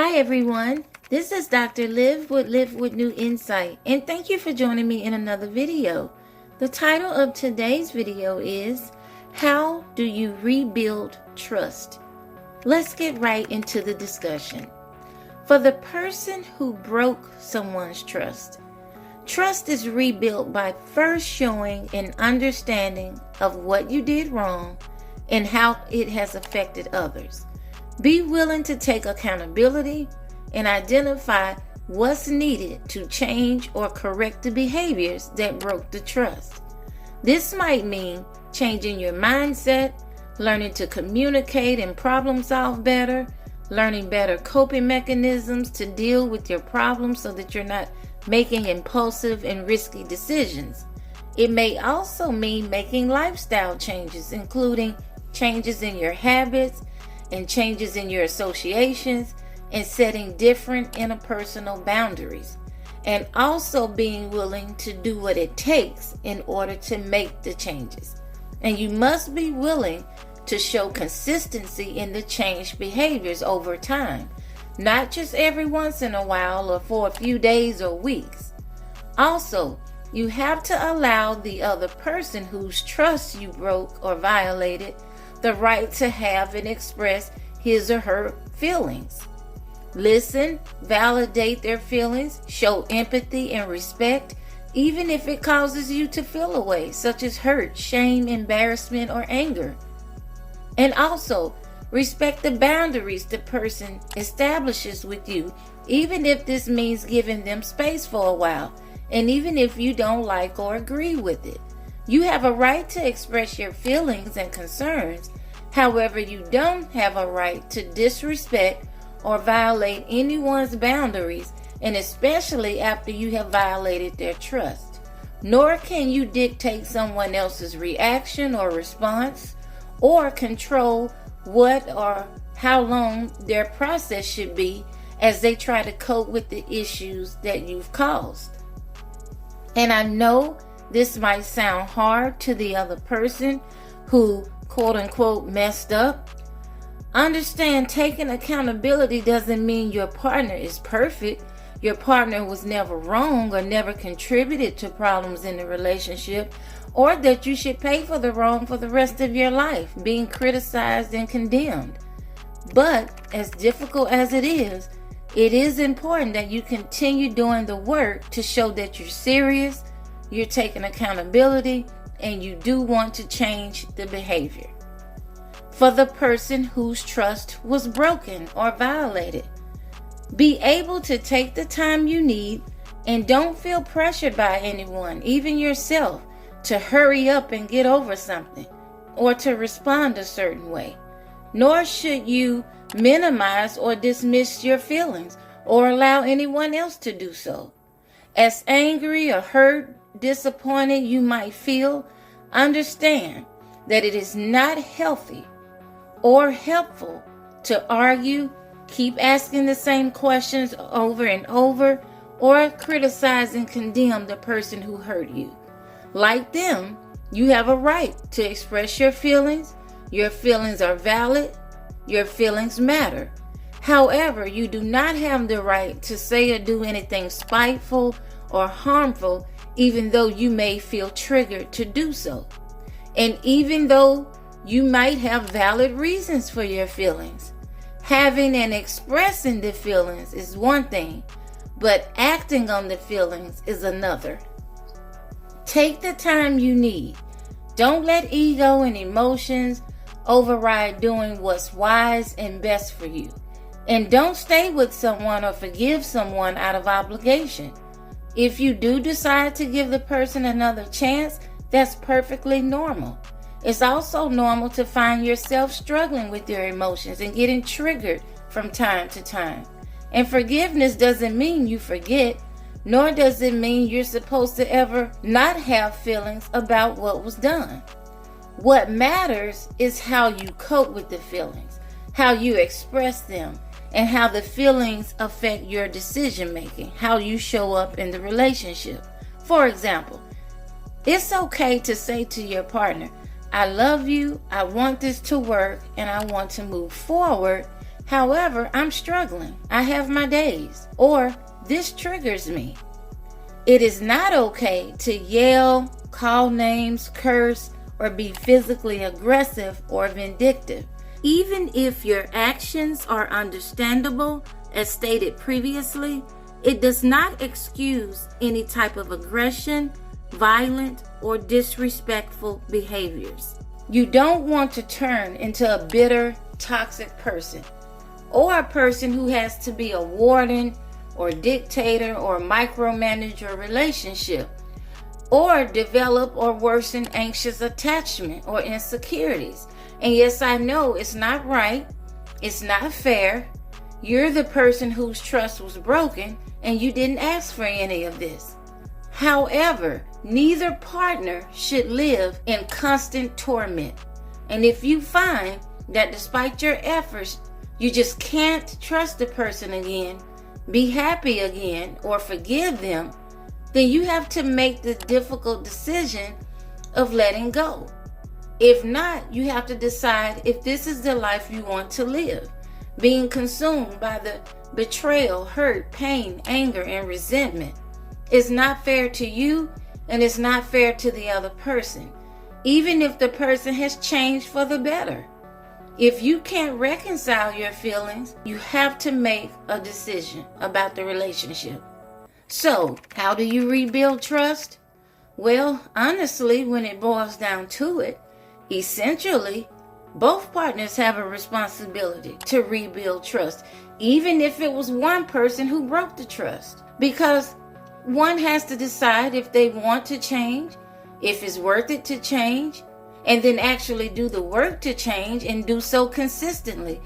Hi everyone, this is Dr. Live with New Insight, and thank you for joining me in another video. The title of today's video is, How Do You Rebuild Trust? Let's get right into the discussion. For the person who broke someone's trust, trust is rebuilt by first showing an understanding of what you did wrong and how it has affected others. Be willing to take accountability and identify what's needed to change or correct the behaviors that broke the trust. This might mean changing your mindset, learning to communicate and problem solve better, learning better coping mechanisms to deal with your problems so that you're not making impulsive and risky decisions. It may also mean making lifestyle changes, including changes in your habits and changes in your associations, and setting different interpersonal boundaries, and also being willing to do what it takes in order to make the changes. And you must be willing to show consistency in the changed behaviors over time, not just every once in a while or for a few days or weeks. Also, you have to allow the other person whose trust you broke or violated the right to have and express his or her feelings. Listen, validate their feelings, show empathy and respect, even if it causes you to feel a way, such as hurt, shame, embarrassment, or anger. And also, respect the boundaries the person establishes with you, even if this means giving them space for a while, and even if you don't like or agree with it. You have a right to express your feelings and concerns. However, you don't have a right to disrespect or violate anyone's boundaries, and especially after you have violated their trust. Nor can you dictate someone else's reaction or response, or control what or how long their process should be as they try to cope with the issues that you've caused. And I know this might sound hard to the other person who quote unquote messed up. Understand, taking accountability doesn't mean your partner is perfect. Your partner was never wrong or never contributed to problems in the relationship, or that you should pay for the wrong for the rest of your life, being criticized and condemned. But as difficult as it is important that you continue doing the work to show that you're serious, you're taking accountability, and you do want to change the behavior. For the person whose trust was broken or violated, be able to take the time you need and don't feel pressured by anyone, even yourself, to hurry up and get over something or to respond a certain way. Nor should you minimize or dismiss your feelings or allow anyone else to do so. As angry or hurt, disappointed you might feel, understand that it is not healthy or helpful to argue, keep asking the same questions over and over, or criticize and condemn the person who hurt you. Like them, you have a right to express your feelings. Your feelings are valid. Your feelings matter. However, you do not have the right to say or do anything spiteful or harmful, even though you may feel triggered to do so. And even though you might have valid reasons for your feelings, having and expressing the feelings is one thing, but acting on the feelings is another. Take the time you need. Don't let ego and emotions override doing what's wise and best for you. And don't stay with someone or forgive someone out of obligation. If you do decide to give the person another chance, that's perfectly normal. It's also normal to find yourself struggling with your emotions and getting triggered from time to time. And forgiveness doesn't mean you forget, nor does it mean you're supposed to ever not have feelings about what was done. What matters is how you cope with the feelings, how you express them, and how the feelings affect your decision making, how you show up in the relationship. For example, it's okay to say to your partner, I love you, I want this to work, and I want to move forward. However, I'm struggling. I have my days. Or this triggers me. It is not okay to yell, call names, curse, or be physically aggressive or vindictive. Even if your actions are understandable, as stated previously, it does not excuse any type of aggression, violent, or disrespectful behaviors. You don't want to turn into a bitter, toxic person, or a person who has to be a warden or dictator or micromanage your relationship, or develop or worsen anxious attachment or insecurities. And yes, I know it's not right, it's not fair. You're the person whose trust was broken and you didn't ask for any of this. However, neither partner should live in constant torment. And if you find that despite your efforts, you just can't trust the person again, be happy again, or forgive them, then you have to make the difficult decision of letting go. If not, you have to decide if this is the life you want to live, being consumed by the betrayal, hurt, pain, anger, and resentment. It's not fair to you, and it's not fair to the other person, even if the person has changed for the better. If you can't reconcile your feelings, you have to make a decision about the relationship. So, how do you rebuild trust? Well, honestly, when it boils down to it, essentially, both partners have a responsibility to rebuild trust, even if it was one person who broke the trust. Because one has to decide if they want to change, if it's worth it to change, and then actually do the work to change and do so consistently,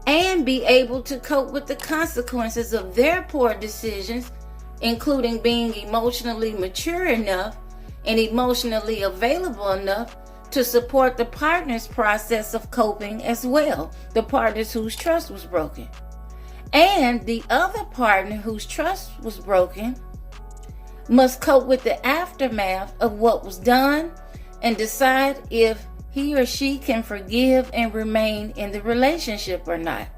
and be able to cope with the consequences of their poor decisions, including being emotionally mature enough and emotionally available enough to support the partner's process of coping as well, the partners whose trust was broken. And the other partner whose trust was broken must cope with the aftermath of what was done and decide if he or she can forgive and remain in the relationship or not.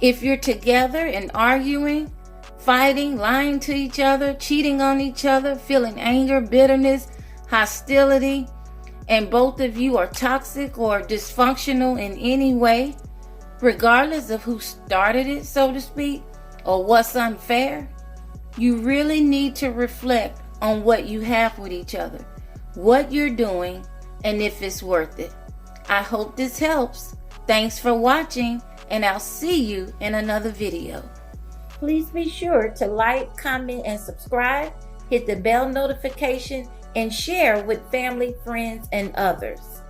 If you're together and arguing, fighting, lying to each other, cheating on each other, feeling anger, bitterness, hostility, and both of you are toxic or dysfunctional in any way, regardless of who started it, so to speak, or what's unfair, you really need to reflect on what you have with each other, what you're doing, and if it's worth it. I hope this helps. Thanks for watching, and I'll see you in another video. Please be sure to like, comment, and subscribe. Hit the bell notification and share with family, friends, and others.